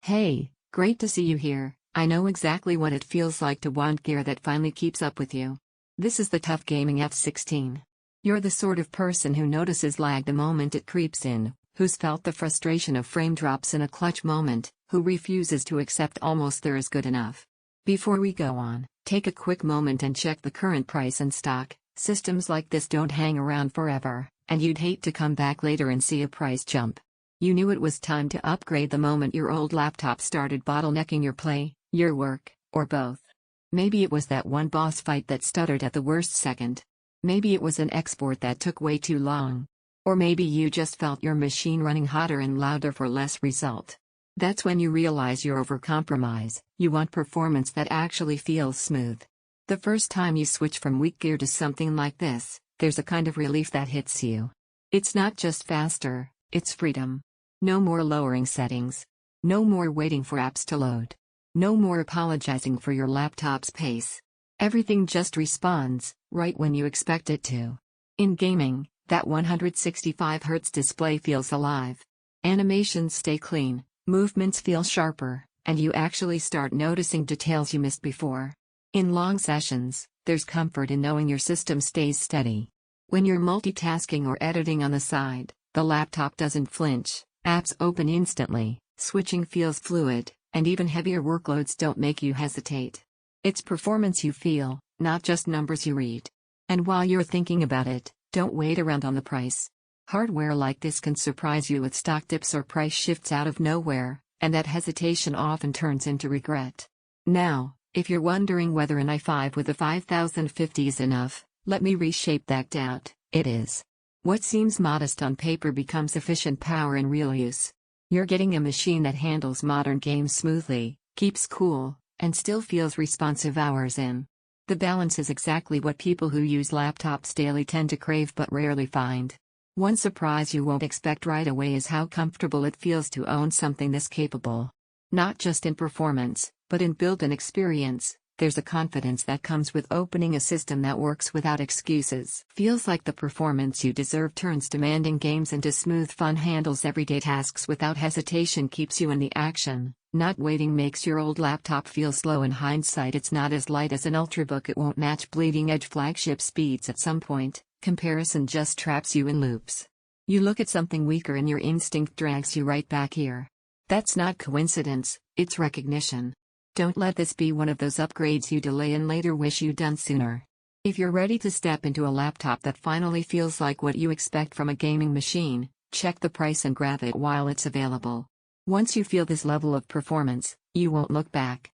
Hey, great to see you here. I know exactly what it feels like to want gear that finally keeps up with you. This is the TUF Gaming F16. You're the sort of person who notices lag the moment it creeps in, who's felt the frustration of frame drops in a clutch moment, who refuses to accept almost there is good enough. Before we go on, take a quick moment and check the current price and stock. Systems like this don't hang around forever, and you'd hate to come back later and see a price jump. You knew it was time to upgrade the moment your old laptop started bottlenecking your play, your work, or both. Maybe it was that one boss fight that stuttered at the worst second. Maybe it was an export that took way too long. Or maybe you just felt your machine running hotter and louder for less result. That's when you realize you're overcompromise. You want performance that actually feels smooth. The first time you switch from weak gear to something like this, there's a kind of relief that hits you. It's not just faster, it's freedom. No more lowering settings. No more waiting for apps to load. No more apologizing for your laptop's pace. Everything just responds, right when you expect it to. In gaming, that 165Hz display feels alive. Animations stay clean, movements feel sharper, and you actually start noticing details you missed before. In long sessions, there's comfort in knowing your system stays steady. When you're multitasking or editing on the side, the laptop doesn't flinch. Apps open instantly, switching feels fluid, and even heavier workloads don't make you hesitate. It's performance you feel, not just numbers you read. And while you're thinking about it, don't wait around on the price. Hardware like this can surprise you with stock dips or price shifts out of nowhere, and that hesitation often turns into regret. Now, if you're wondering whether an i5 with a 5050 is enough, let me reshape that doubt. It is. What seems modest on paper becomes efficient power in real use. You're getting a machine that handles modern games smoothly, keeps cool, and still feels responsive hours in. The balance is exactly what people who use laptops daily tend to crave but rarely find. One surprise you won't expect right away is how comfortable it feels to own something this capable. Not just in performance, but in built-in experience. There's a confidence that comes with opening a system that works without excuses. Feels like the performance you deserve turns demanding games into smooth fun handles everyday tasks without hesitation keeps you in the action. Not waiting makes your old laptop feel slow in hindsight. It's not as light as an ultrabook. It won't match bleeding edge flagship speeds at some point. Comparison just traps you in loops. You look at something weaker and your instinct drags you right back here. That's not coincidence, it's recognition. Don't let this be one of those upgrades you delay and later wish you'd done sooner. If you're ready to step into a laptop that finally feels like what you expect from a gaming machine, check the price and grab it while it's available. Once you feel this level of performance, you won't look back.